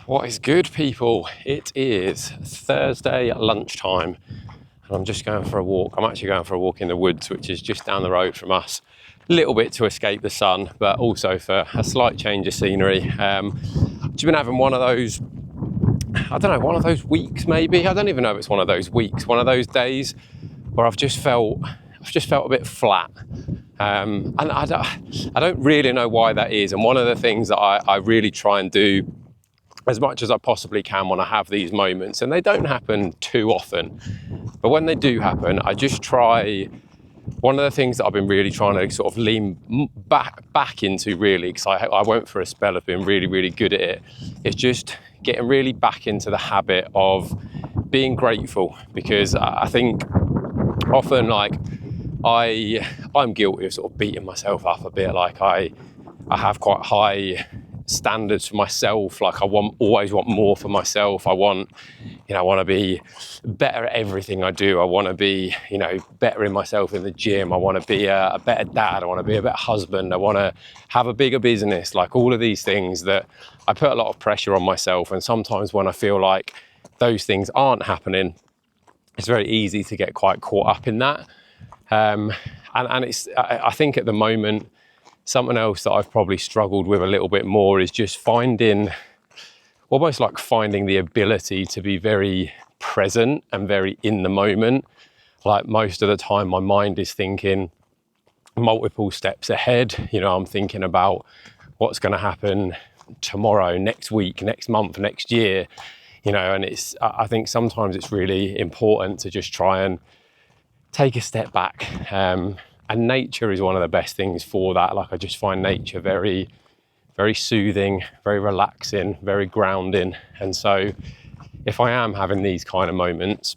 What is good, people? It is Thursday lunchtime and I'm just going for a walk. I'm actually going for a walk in the woods, which is just down the road from us. A little bit to escape the sun, but also for a slight change of scenery. I've been having one of those, I don't know, one of those weeks maybe. I don't even know if it's one of those weeks, one of those days where I've just felt a bit flat. And I don't really know why that is. And one of the things that I really try and do as much as I possibly can when I have these moments, and they don't happen too often, but when they do happen, I just try. One of the things that I've been really trying to sort of lean back into, really, because I went for a spell of being really good at it, is just getting really back into the habit of being grateful, because I think often, like, I'm guilty of sort of beating myself up a bit. Like I have quite high standards for myself. Like I always want more for myself. I want to be better at everything I do. I want to be, better in myself in the gym. I want to be a better dad. I want to be a better husband. I want to have a bigger business. Like all of these things that I put a lot of pressure on myself. And sometimes when I feel like those things aren't happening, it's very easy to get quite caught up in that. And I think at the moment, something else that I've probably struggled with a little bit more is just almost like finding the ability to be very present and very in the moment. Like most of the time, my mind is thinking multiple steps ahead. I'm thinking about what's going to happen tomorrow, next week, next month, next year. And I think sometimes it's really important to just try and take a step back. And nature is one of the best things for that. Like I just find nature very, very soothing, very relaxing, very grounding. And so if I am having these kind of moments,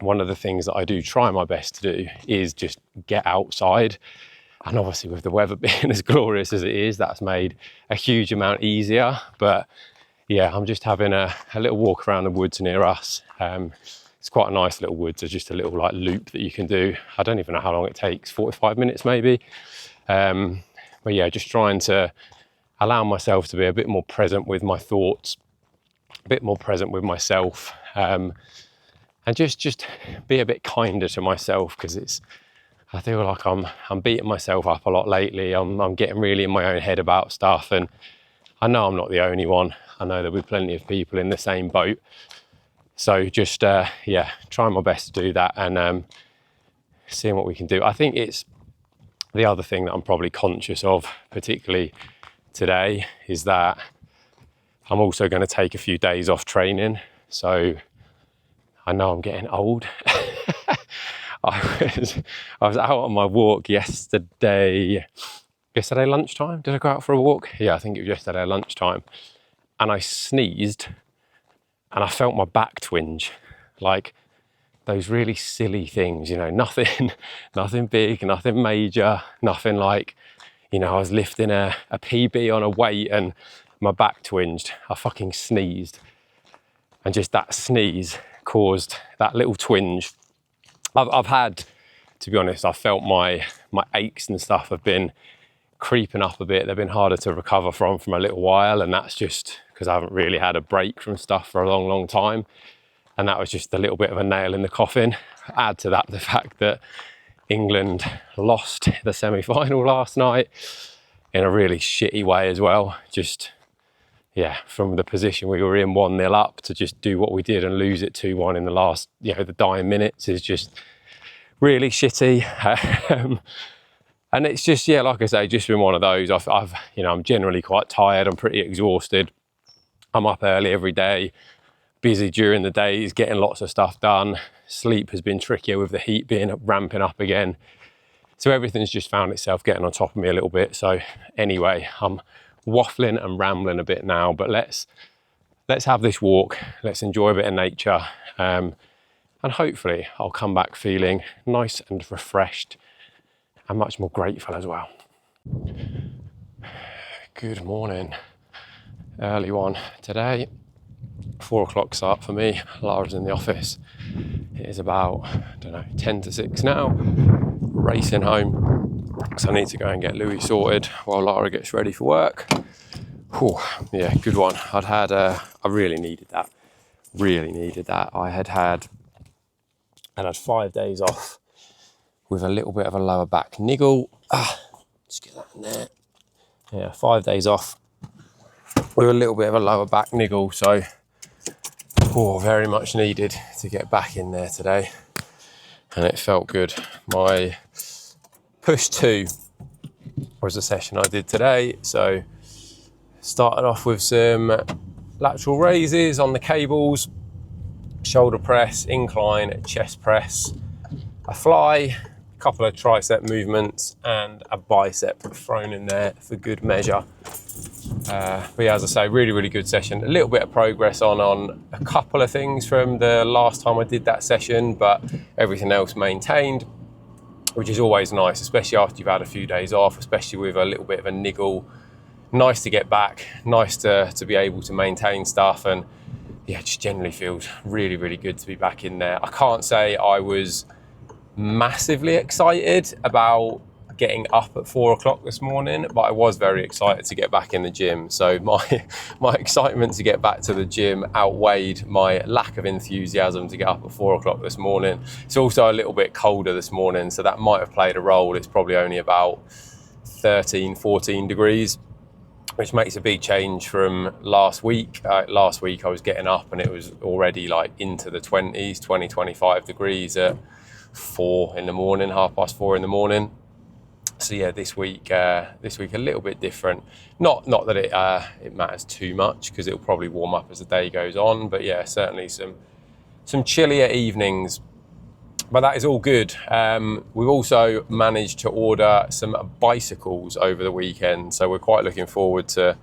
one of the things that I do try my best to do is just get outside. And obviously with the weather being as glorious as it is, that's made a huge amount easier. But yeah, I'm just having a little walk around the woods near us. It's quite a nice little woods. There's just a little like loop that you can do. I don't even know how long it takes, 45 minutes maybe. But yeah, just trying to allow myself to be a bit more present with my thoughts, a bit more present with myself, and just be a bit kinder to myself, because I feel like I'm beating myself up a lot lately. I'm getting really in my own head about stuff, and I know I'm not the only one. I know there'll be plenty of people in the same boat. So just, trying my best to do that and seeing what we can do. I think it's the other thing that I'm probably conscious of, particularly today, is that I'm also going to take a few days off training. So I know I'm getting old. I was out on my walk yesterday lunchtime. Did I go out for a walk? Yeah, I think it was yesterday lunchtime. And I sneezed. And I felt my back twinge, like those really silly things, nothing big, nothing major, nothing like, I was lifting a PB on a weight and my back twinged. I fucking sneezed. And just that sneeze caused that little twinge. I've had, to be honest, I felt my aches and stuff have been creeping up a bit. They've been harder to recover from a little while, and that's just because I haven't really had a break from stuff for a long time. And that was just a little bit of a nail in the coffin. Add to that the fact that England lost the semi-final last night in a really shitty way as well. Just, yeah, from the position we were in 1-0 up to just do what we did and lose it 2-1 in the last, the dying minutes is just really shitty. And it's just, yeah, like I say, just been one of those. I'm generally quite tired. I'm pretty exhausted. I'm up early every day, busy during the days, getting lots of stuff done. Sleep has been trickier with the heat ramping up again. So everything's just found itself getting on top of me a little bit. So anyway, I'm waffling and rambling a bit now, but let's have this walk. Let's enjoy a bit of nature. And hopefully I'll come back feeling nice and refreshed and much more grateful as well. Good morning. Early one today. 4 o'clock start for me. Lara's in the office. It is about, 10 to 6 now. Racing home. So I need to go and get Louis sorted while Lara gets ready for work. Whew, yeah, good one. I really needed that. Really needed that. I had 5 days off with a little bit of a lower back niggle. Just get that in there. Yeah, 5 days off with a little bit of a lower back niggle. So, very much needed to get back in there today. And it felt good. My push 2 was the session I did today. So, started off with some lateral raises on the cables, shoulder press, incline, chest press, a fly, a couple of tricep movements, and a bicep thrown in there for good measure. But yeah, as I say, really, really good session. A little bit of progress on a couple of things from the last time I did that session, but everything else maintained, which is always nice, especially after you've had a few days off, especially with a little bit of a niggle. Nice to get back, nice to be able to maintain stuff, and yeah, it just generally feels really, really good to be back in there. I can't say I was massively excited about getting up at 4 o'clock this morning, but I was very excited to get back in the gym. So my excitement to get back to the gym outweighed my lack of enthusiasm to get up at 4 o'clock this morning. It's also a little bit colder this morning, so that might have played a role. It's probably only about 13, 14 degrees. Which makes a big change from last week. Last week I was getting up and it was already like into the 20s, 20, 25 degrees at 4 in the morning, 4:30 in the morning. So yeah, this week a little bit different. Not that it matters too much because it'll probably warm up as the day goes on. But yeah, certainly some chillier evenings. But that is all good. We've also managed to order some bicycles over the weekend, so we're quite looking forward to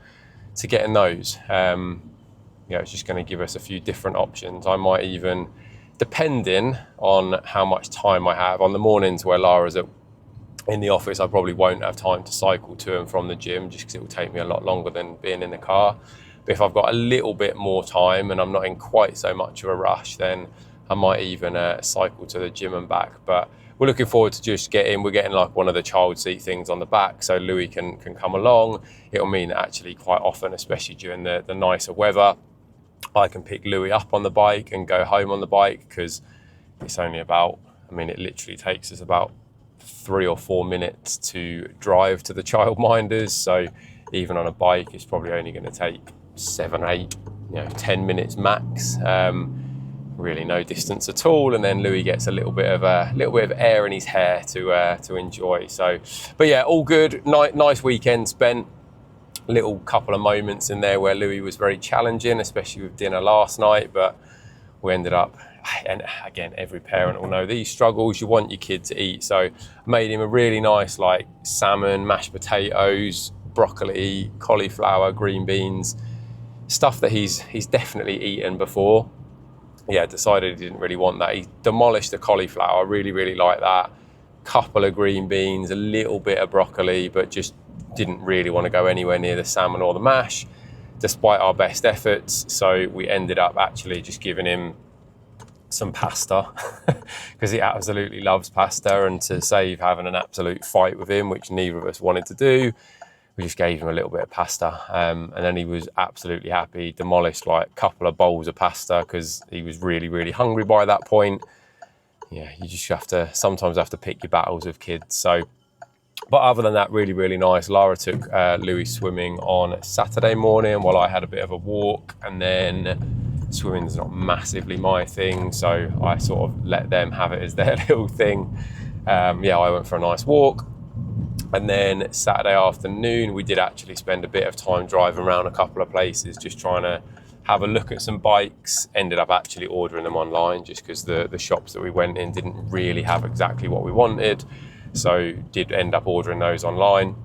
getting those. It's just going to give us a few different options. I might even, depending on how much time I have, on the mornings where Lara's in the office, I probably won't have time to cycle to and from the gym just because it will take me a lot longer than being in the car. But if I've got a little bit more time and I'm not in quite so much of a rush, then I might even cycle to the gym and back. But we're looking forward to just we're getting like one of the child seat things on the back so Louis can come along. It'll mean that actually quite often, especially during the nicer weather, I can pick Louis up on the bike and go home on the bike because it's only it literally takes us about 3 or 4 minutes to drive to the childminders. So even on a bike, it's probably only going to take 7, 8, 10 minutes max. Really no distance at all, and then Louis gets a little bit of air in his hair to enjoy. So, but yeah, all good. Nice weekend spent. Little couple of moments in there where Louis was very challenging, especially with dinner last night. But we ended up, and again, every parent will know these struggles. You want your kid to eat, so I made him a really nice like salmon, mashed potatoes, broccoli, cauliflower, green beans, stuff that he's definitely eaten before. Yeah, decided he didn't really want that. He demolished the cauliflower, really, really like that. Couple of green beans, a little bit of broccoli, but just didn't really want to go anywhere near the salmon or the mash, despite our best efforts. So we ended up actually just giving him some pasta because he absolutely loves pasta, and to save having an absolute fight with him, which neither of us wanted to do, we just gave him a little bit of pasta, and then he was absolutely happy. He demolished like a couple of bowls of pasta because he was really, really hungry by that point. Yeah, you just sometimes have to pick your battles with kids. So, but other than that, really, really nice. Lara took Louis swimming on Saturday morning while I had a bit of a walk, and then swimming's not massively my thing, so I sort of let them have it as their little thing. I went for a nice walk. And then Saturday afternoon, we did actually spend a bit of time driving around a couple of places, just trying to have a look at some bikes. Ended up actually ordering them online just because the shops that we went in didn't really have exactly what we wanted. So did end up ordering those online.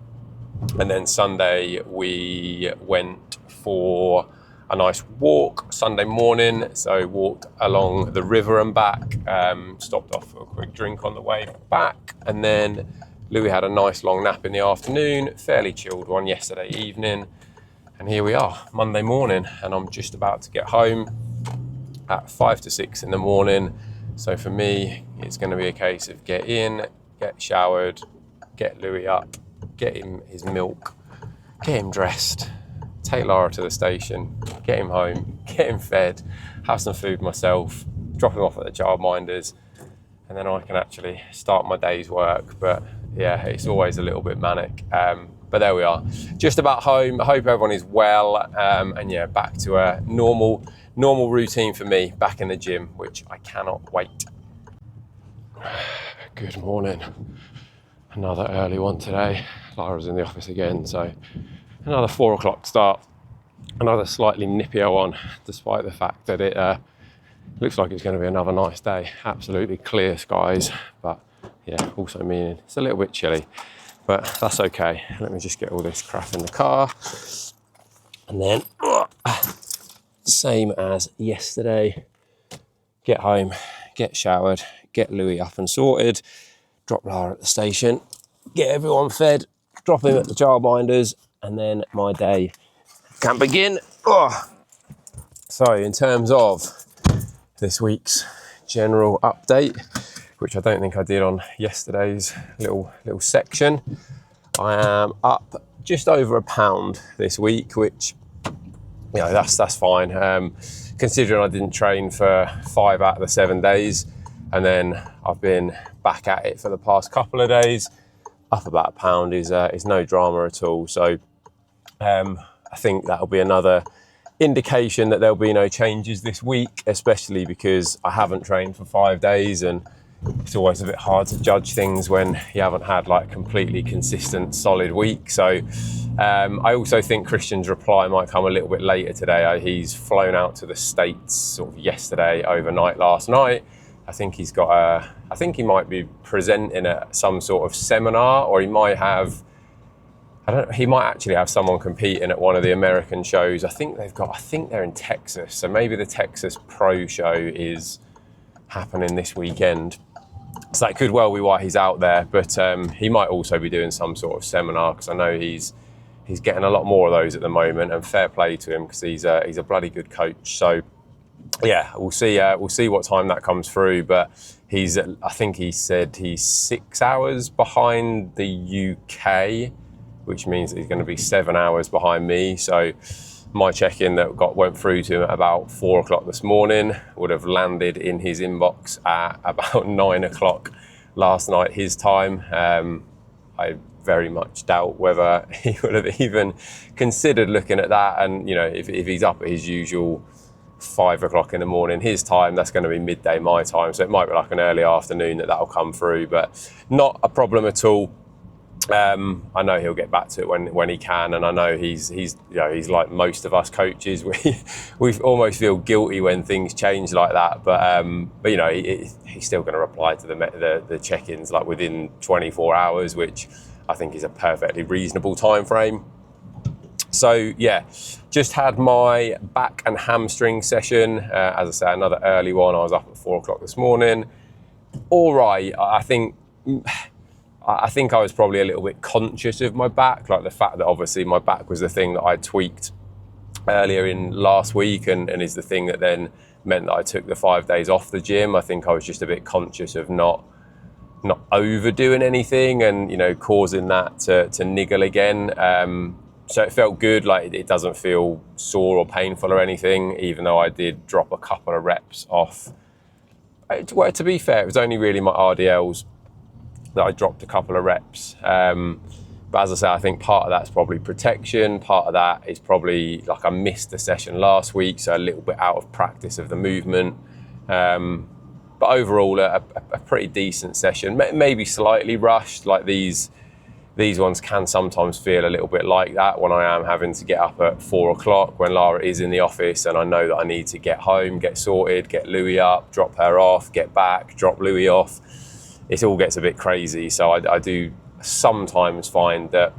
And then Sunday, we went for a nice walk Sunday morning. So walked along the river and back, stopped off for a quick drink on the way back. And then Louis had a nice long nap in the afternoon, fairly chilled one yesterday evening. And here we are, Monday morning, and I'm just about to get home at 5 to 6 in the morning. So for me, it's going to be a case of get in, get showered, get Louis up, get him his milk, get him dressed, take Lara to the station, get him home, get him fed, have some food myself, drop him off at the childminders, and then I can actually start my day's work. But yeah, it's always a little bit manic. But there we are, just about home. I hope everyone is well, and yeah, back to a normal routine for me, back in the gym, which I cannot wait. Good morning. Another early one today. Lara's in the office again, so another 4 o'clock start. Another slightly nippier one, despite the fact that it looks like it's going to be another nice day. Absolutely clear skies, but yeah, also meaning it's a little bit chilly, but that's okay. Let me just get all this crap in the car, and then same as yesterday, get home, get showered, get Louis up and sorted, drop Lara at the station, get everyone fed, drop him at the childminders, and then my day can begin. So in terms of this week's general update, which I don't think I did on yesterday's little section, I am up just over a pound this week, which, you know, that's fine. Considering I didn't train for 5 out of the 7 days, and then I've been back at it for the past couple of days, up about a pound is no drama at all. So I think that'll be another indication that there'll be no changes this week, especially because I haven't trained for 5 days, and it's always a bit hard to judge things when you haven't had like completely consistent solid week. So I also think Christian's reply might come a little bit later today. He's flown out to the States sort of yesterday, overnight last night. I think he's got I think he might be presenting at some sort of seminar, or he might have, he might actually have someone competing at one of the American shows. I think they're in Texas. So maybe the Texas Pro Show is happening this weekend. So that could well be why he's out there. But he might also be doing some sort of seminar, because I know he's getting a lot more of those at the moment, and fair play to him, because he's a bloody good coach. So yeah, we'll see what time that comes through. But I think he said he's 6 hours behind the UK, which means he's going to be 7 hours behind me. So my check-in that went through to him at about 4 o'clock this morning would have landed in his inbox at about 9 o'clock last night, his time. I very much doubt whether he would have even considered looking at that. And, you know, if he's up at his usual 5 o'clock in the morning his time, that's going to be midday my time. So it might be like an early afternoon that'll come through, but not a problem at all. I know he'll get back to it when he can, and I know he's like most of us coaches. We almost feel guilty when things change like that, but you know, he's still going to reply to the check-ins like within 24 hours, which I think is a perfectly reasonable time frame. So yeah, just had my back and hamstring session. As I say, another early one. I was up at 4 o'clock this morning. All right, I think I was probably a little bit conscious of my back, like the fact that obviously my back was the thing that I tweaked earlier in last week, and is the thing that then meant that I took the 5 days off the gym. I think I was just a bit conscious of not overdoing anything, and, you know, causing that to niggle again. So it felt good, like it doesn't feel sore or painful or anything, even though I did drop a couple of reps off. Well, to be fair, it was only really my RDLs that I dropped a couple of reps. But as I say, I think part of that's probably protection. Part of that is probably like I missed the session last week, so a little bit out of practice of the movement. But overall, a pretty decent session. Maybe slightly rushed, like these ones can sometimes feel a little bit like that when I am having to get up at 4 o'clock when Lara is in the office, and I know that I need to get home, get sorted, get Louis up, drop her off, get back, drop Louis off. It all gets a bit crazy. So I do sometimes find that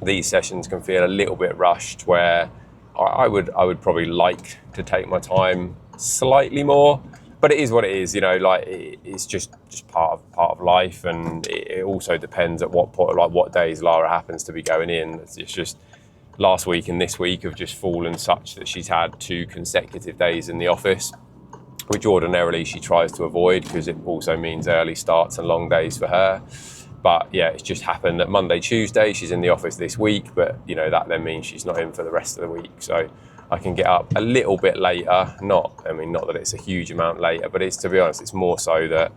these sessions can feel a little bit rushed, where I would probably like to take my time slightly more. But it is what it is, you know, like it's just part of life, and it also depends at what point, like what days Lara happens to be going in. It's just last week and this week have just fallen such that she's had 2 consecutive days in the office, which ordinarily she tries to avoid because it also means early starts and long days for her. But yeah, it's just happened that Monday, Tuesday, she's in the office this week, but you know, that then means she's not in for the rest of the week. So I can get up a little bit later. Not that it's a huge amount later, but it's, to be honest, it's more so that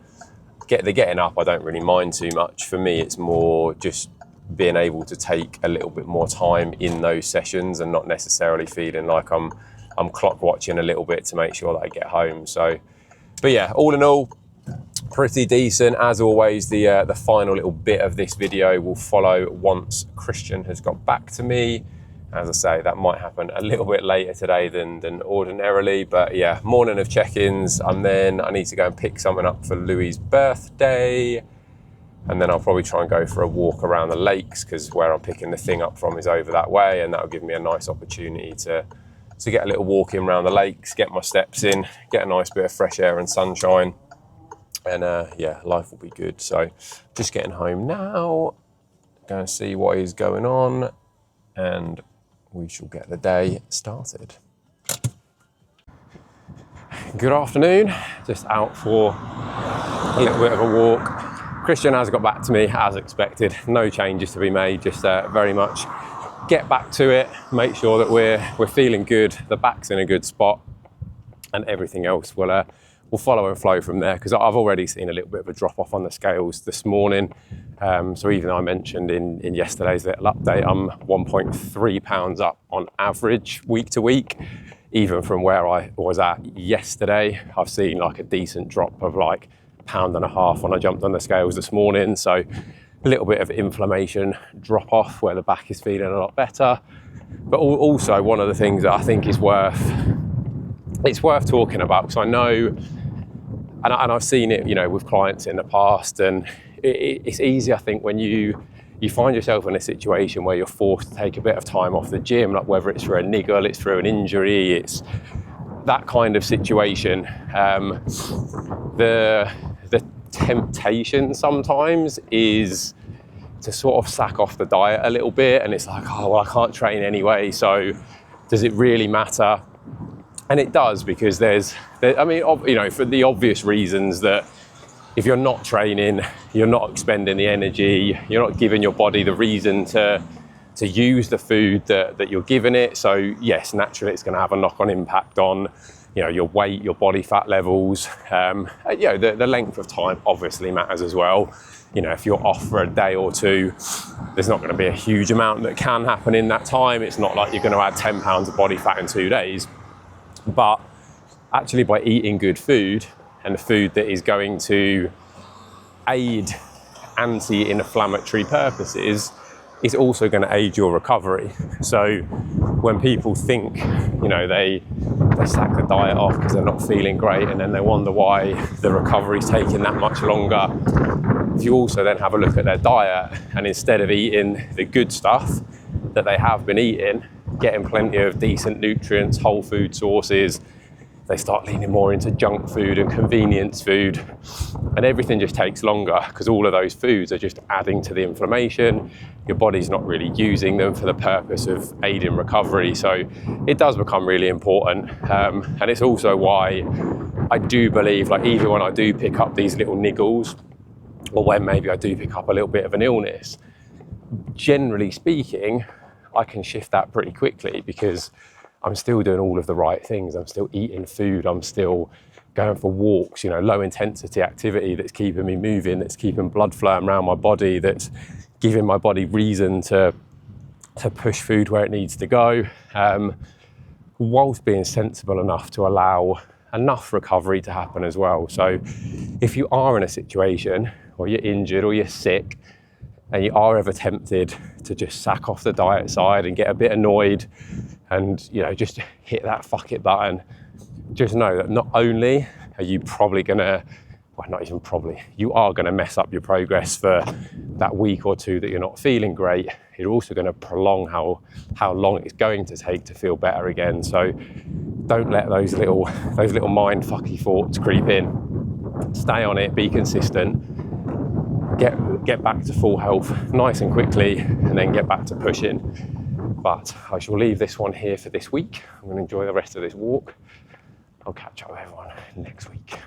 the getting up, I don't really mind too much. For me, it's more just being able to take a little bit more time in those sessions and not necessarily feeling like I'm clock watching a little bit to make sure that I get home. So, but yeah, all in all, pretty decent. As always, the final little bit of this video will follow once Christian has got back to me. As I say, that might happen a little bit later today than ordinarily, but yeah, morning of check-ins, and then I need to go and pick something up for Louis' birthday, and then I'll probably try and go for a walk around the lakes, because where I'm picking the thing up from is over that way, and that'll give me a nice opportunity to get a little walk in around the lakes, get my steps in, get a nice bit of fresh air and sunshine, and yeah, life will be good. So just getting home now, go and see what is going on, and we shall get the day started. Good afternoon, just out for a little bit of a walk. Christian has got back to me as expected, no changes to be made, just very much get back to it, make sure that we're feeling good, the back's in a good spot, and everything else will follow and flow from there, because I've already seen a little bit of a drop off on the scales this morning. So even though I mentioned in yesterday's little update, I'm 1.3 pounds up on average week to week. Even from where I was at yesterday, I've seen like a decent drop of like £1.5 pounds when I jumped on the scales this morning. So a little bit of inflammation drop off where the back is feeling a lot better. But also one of the things that I think is worth talking about, because I know, and I've seen it, you know, with clients in the past, and it's easy, I think, when you find yourself in a situation where you're forced to take a bit of time off the gym, like whether it's for a niggle, it's through an injury, it's that kind of situation. The temptation sometimes is to sort of sack off the diet a little bit, and it's like, oh, well, I can't train anyway, so does it really matter? And it does, because I mean, you know, for the obvious reasons that if you're not training, you're not expending the energy, you're not giving your body the reason to use the food that you're giving it. So yes, naturally it's going to have a knock-on impact on, you know, your weight, your body fat levels. You know, the length of time obviously matters as well. You know, if you're off for a day or two, there's not going to be a huge amount that can happen in that time. It's not like you're going to add 10 pounds of body fat in 2 days. But actually, by eating good food, and the food that is going to aid anti-inflammatory purposes, it's also going to aid your recovery. So when people think, you know, they sack the diet off because they're not feeling great, and then they wonder why the recovery's taking that much longer, if you also then have a look at their diet, and instead of eating the good stuff that they have been eating, getting plenty of decent nutrients, whole food sources, they start leaning more into junk food and convenience food, and everything just takes longer, because all of those foods are just adding to the inflammation. Your body's not really using them for the purpose of aiding recovery. So it does become really important. And it's also why I do believe, like, even when I do pick up these little niggles, or when maybe I do pick up a little bit of an illness, generally speaking, I can shift that pretty quickly, because I'm still doing all of the right things. I'm still eating food. I'm still going for walks, you know, low intensity activity that's keeping me moving, that's keeping blood flowing around my body, that's giving my body reason to push food where it needs to go, whilst being sensible enough to allow enough recovery to happen as well. So if you are in a situation, or you're injured, or you're sick, and you are ever tempted to just sack off the diet side and get a bit annoyed and, you know, just hit that fuck it button, just know that not only are you probably gonna, well, not even probably, you are gonna mess up your progress for that week or two that you're not feeling great. You're also gonna prolong how long it's going to take to feel better again. So don't let those little mind fucky thoughts creep in. Stay on it, be consistent, get back to full health nice and quickly, and then get back to pushing. But I shall leave this one here for this week. I'm going to enjoy the rest of this walk. I'll catch up with everyone next week.